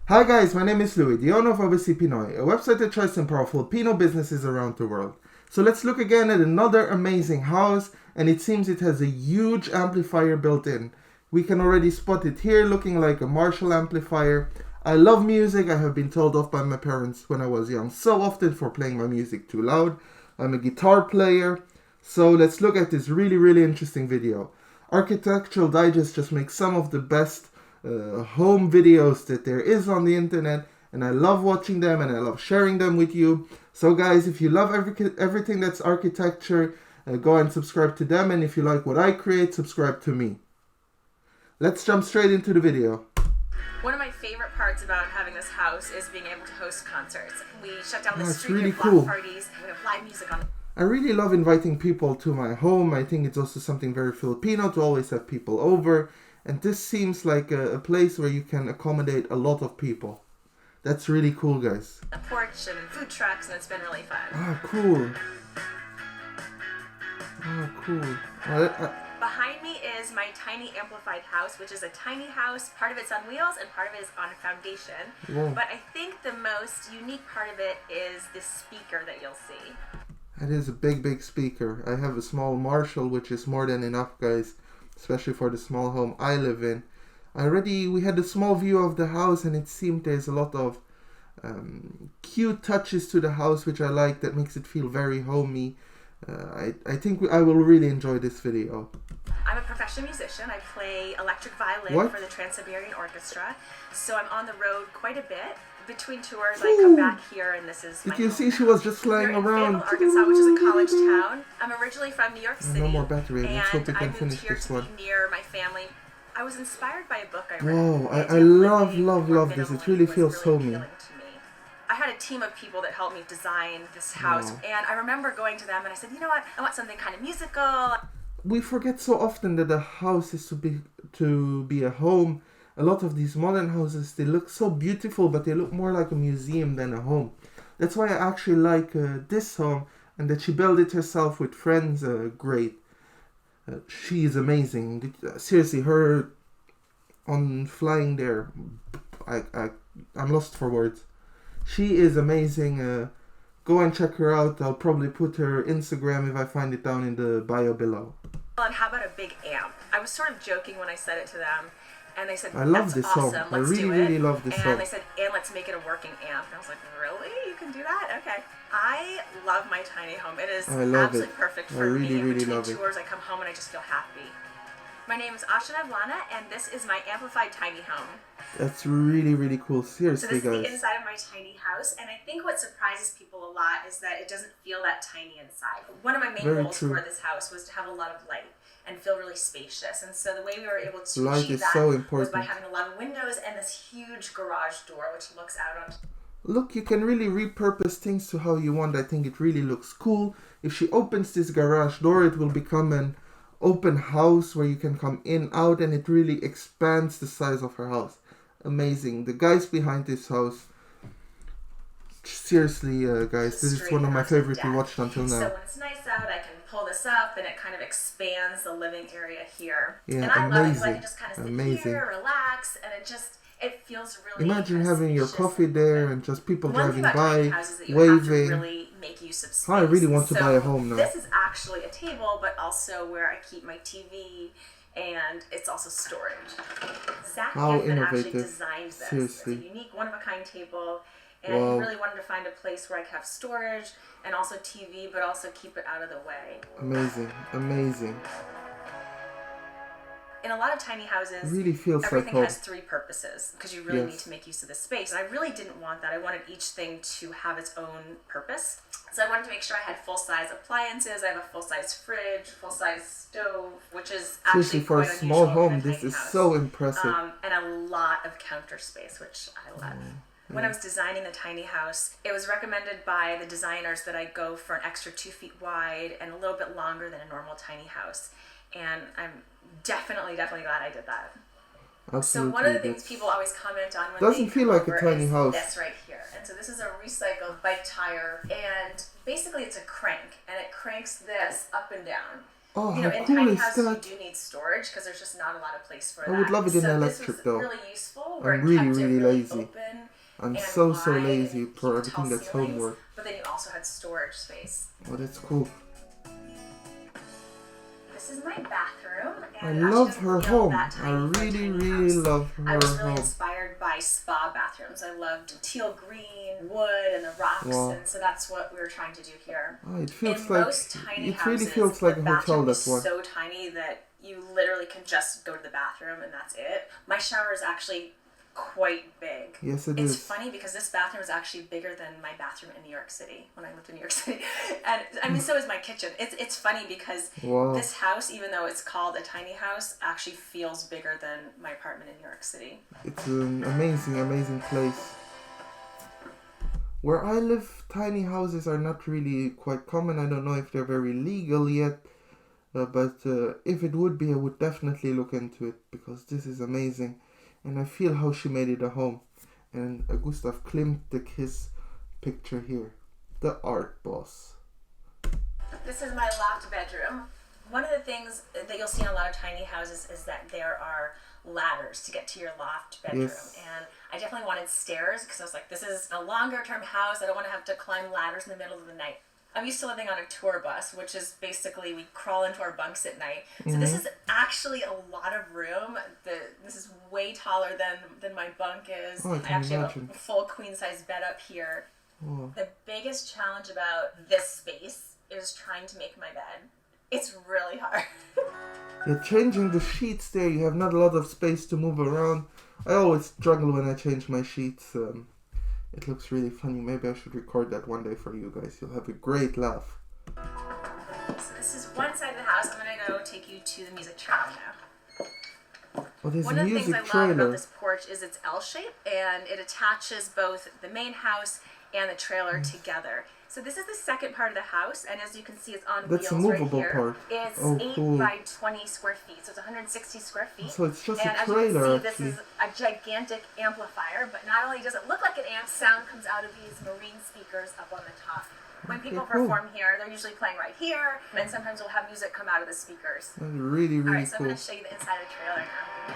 Hi guys, my name is Louis, the owner of Pinoy, a website that tries to empower Filipino businesses around the world. So let's look again at another amazing house, and it seems it has a huge amplifier built in. We can already spot it here looking like a Marshall amplifier. I love music. I have been told off by my parents when I was young so often for playing my music too loud. I'm a guitar player. So let's look at this really interesting video. Architectural Digest just makes some of the best home videos that there is on the internet, and I love watching them and I love sharing them with you. So guys, if you love everything that's architecture, go and subscribe to them, and if you like what I create, subscribe to me. Let's jump straight into the video. One of my favorite parts about having this house is being able to host concerts. We shut down the street, really we have block cool. parties, and we have live music on. I really love inviting people to my home. I think it's also something very Filipino to always have people over. And this seems like a place where you can accommodate a lot of people. That's really cool, guys. A porch and food trucks, and it's been really fun. Ah, cool. Ah, cool. Behind me is my tiny amplified house, which is a tiny house. Part of it's on wheels and part of it is on a foundation. Whoa. But I think the most unique part of it is this speaker that you'll see. That is a big speaker. I have a small Marshall, which is more than enough, guys. Especially for the small home I live in. We had a small view of the house, and it seemed there's a lot of cute touches to the house, which I like, that makes it feel very homey. I think I will really enjoy this video. I'm a professional musician. I play electric violin for the Trans-Siberian Orchestra, so I'm on the road quite a bit. Between tours, I come back here, and this is my Did you see she was just flying around? Arkansas, which is a college town. I'm originally from New York City, no more battery. Let's hope we and can I moved finish here this to one. be near my family. I was inspired by a book I read. Whoa, I love this. It really feels homey. I had a team of people that helped me design this house, and I remember going to them and I said, you know what, I want something kind of musical. We forget so often that a house is to be a home. A lot of these modern houses, they look so beautiful, but they look more like a museum than a home. That's why I actually like this home, and that she built it herself with friends. Great. She is amazing. Seriously, her on flying there, I'm lost for words. She is amazing. Go and check her out. I'll probably put her Instagram if I find it down in the bio below. And how about a big amp? I was sort of joking when I said it to them. And they said, I love this awesome. home. Let's I really love this home. And they said, and let's make it a working amp. And I was like, really? You can do that? Okay. I love my tiny home. It is absolutely perfect for me. Between tours, I come home and I just feel happy. My name is Ashana Vlana, and this is my amplified tiny home. That's really cool. Seriously, so this guys. is the inside of my tiny house, and I think what surprises people a lot is that it doesn't feel that tiny inside. One of my main goals for this house was to have a lot of light and feel really spacious, and so the way we were able to achieve that was by having a lot of windows and this huge garage door which looks out onto. Look, you can really repurpose things to how you want. I think it really looks cool. If she opens this garage door, it will become an open house where you can come in, out, and it really expands the size of her house. Amazing. The guys behind this house, seriously, guys, this is one of my favorites we watched until now. So when it's nice out, I can pull this up and it kind of expands the living area here. Yeah, and I amazing. love it because I can just kind of sit here, relax, and it feels really Imagine having your coffee there and just people driving by, waving. Really make use of space. I really want to buy a home now. This is actually a table, but also where I keep my TV, and it's also storage. Zach Hansen actually designed this. Seriously. It's a unique, one-of-a-kind table, and he really wanted to find a place where I could have storage and also TV, but also keep it out of the way. Amazing. In a lot of tiny houses, really feels everything like has three purposes because you really need to make use of the space. And I really didn't want that. I wanted each thing to have its own purpose. So I wanted to make sure I had full-size appliances. I have a full-size fridge, full-size stove, which is actually for a small home. This is so impressive. And a lot of counter space, which I love. When I was designing the tiny house, it was recommended by the designers that I go for an extra 2 feet wide and a little bit longer than a normal tiny house. And I'm definitely glad I did that. Absolutely. So one of the things people always comment on when doesn't they feel like a tiny house. This right here. And so this is a recycled bike tire, and basically it's a crank, and it cranks this up and down. Oh, you know, how in cool tiny is houses that? you do need storage because there's just not a lot of place for that. I would love it in so electric this was though. really useful where I'm it really, kept really it really lazy. open I'm and so wide, lazy and for you could everything tall that's ceilings, homework. but then you also had storage space. Oh, that's cool. This is my bathroom, I and love her home. I really, really love her home. I was really inspired by spa bathrooms. I loved teal green, wood, and the rocks, and so that's what we were trying to do here. Oh, it feels in like most tiny it houses, really feels like a hotel. That That one. So tiny that you literally can just go to the bathroom and that's it. My shower is actually quite big. Yes, it's funny because this bathroom is actually bigger than my bathroom in New York City when I lived in New York City. And I mean, so is my kitchen. It's funny because this house, even though it's called a tiny house, actually feels bigger than my apartment in New York City. It's an amazing, amazing place. Where I live, tiny houses are not really quite common. I don't know if they're very legal yet. But if it would be, I would definitely look into it because this is amazing. And I feel how she made it a home. And Gustav Klimt took his picture here. The art boss. This is my loft bedroom. One of the things that you'll see in a lot of tiny houses is that there are ladders to get to your loft bedroom. Yes. And I definitely wanted stairs because I was like, this is a longer term house. I don't want to have to climb ladders in the middle of the night. I'm used to living on a tour bus, which is basically we crawl into our bunks at night. So this is actually a lot of room. This is way taller than my bunk is. Oh, I actually imagine. have a full queen size bed up here. Oh. The biggest challenge about this space is trying to make my bed. It's really hard. You're changing the sheets there. You have not a lot of space to move around. I always struggle when I change my sheets. It looks really funny. Maybe I should record that one day for you guys. You'll have a great laugh. So this is one side of the house. I'm going to go take you to the music trailer now. Oh, there's One a of the music things I trailer. love about this porch is it's L-shaped and it attaches both the main house and the trailer together. So this is the second part of the house, and as you can see, it's on That's wheels a movable right here. part. It's Oh, 8 cool. by 20 square feet, so it's 160 square feet. So it's just and a as trailer, you can see, actually. this is a gigantic amplifier, but not only does it look like an amp, sound comes out of these marine speakers up on the top. When people cool. perform here, they're usually playing right here, and sometimes we'll have music come out of the speakers. That's really, really Alright, so cool. I'm going to show you the inside of the trailer now.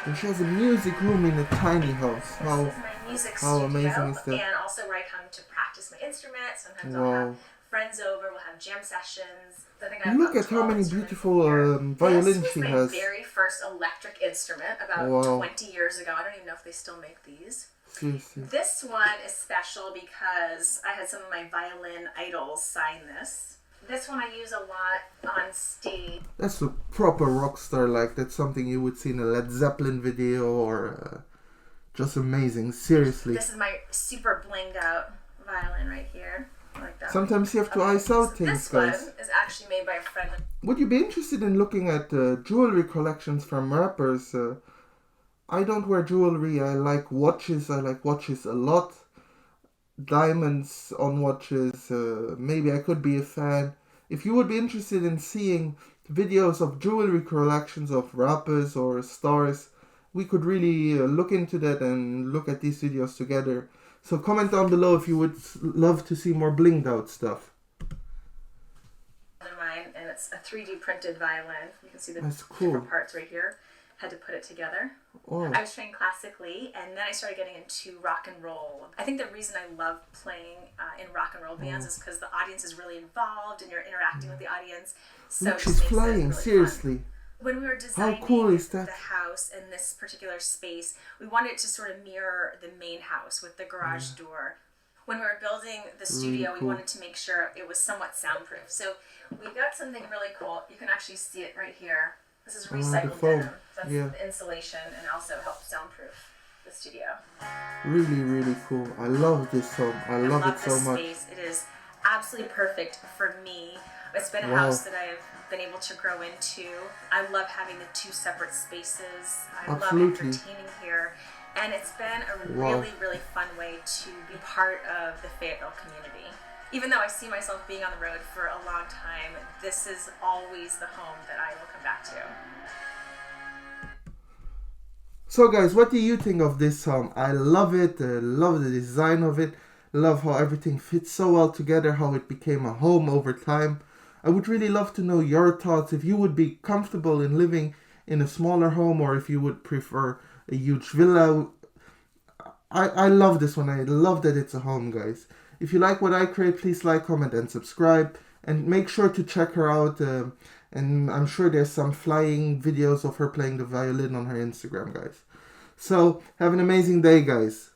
And she has a music room in a tiny house. This is my music studio, amazing is that? and also where I come to practice my instruments. Sometimes Wow. I'll have friends over, we'll have jam sessions. I think I have Look about at how 12 many instruments beautiful here. violins This she was has. my very first electric instrument about Wow. 20 years ago. I don't even know if they still make these. Seriously. This one is special because I had some of my violin idols sign this. This one I use a lot on stage. That's a proper rock star. Like, that's something you would see in a Led Zeppelin video or just amazing. Seriously. This is my super blinged out violin right here. Like that. Sometimes you have to ice out things, this guys. one is actually made by a friend. Would you be interested in looking at jewelry collections from rappers? I don't wear jewelry. I like watches. I like watches a lot. Diamonds on watches. Maybe I could be a fan. If you would be interested in seeing videos of jewelry collections of rappers or stars, we could really look into that and look at these videos together. So comment down below if you would love to see more blinged out stuff. Mine, and it's a 3D printed violin. You can see the That's cool. different parts right here. Had to put it together. Oh. I was trained classically, and then I started getting into rock and roll. I think the reason I love playing in rock and roll bands is because the audience is really involved and you're interacting with the audience. So Look, it she's makes it flying, really seriously. fun. When we were designing cool is that? the house in this particular space, we wanted it to sort of mirror the main house with the garage door. When we were building the studio, cool. we wanted to make sure it was somewhat soundproof. So we got something really cool. You can actually see it right here. This is the recycled foam. denim. That's Yeah. the insulation and also helps soundproof the studio. Really, really cool. I love this home. I love it so this much. space. It is absolutely perfect for me. It's been a Wow. house that I've been able to grow into. I love having the two separate spaces. I Absolutely. love entertaining here. And it's been a Wow. really, really fun way to be part of the Fayetteville community. Even though I see myself being on the road for a long time, this is always the home that I will come back to. So guys, what do you think of this home? I love it. Love the design of it. Love how everything fits so well together, how it became a home over time. I would really love to know your thoughts, if you would be comfortable in living in a smaller home or if you would prefer a huge villa. I love this one. I love that it's a home, guys. If you like what I create, please like, comment, and subscribe. And make sure to check her out. And I'm sure there's some flying videos of her playing the violin on her Instagram, guys. So, have an amazing day, guys.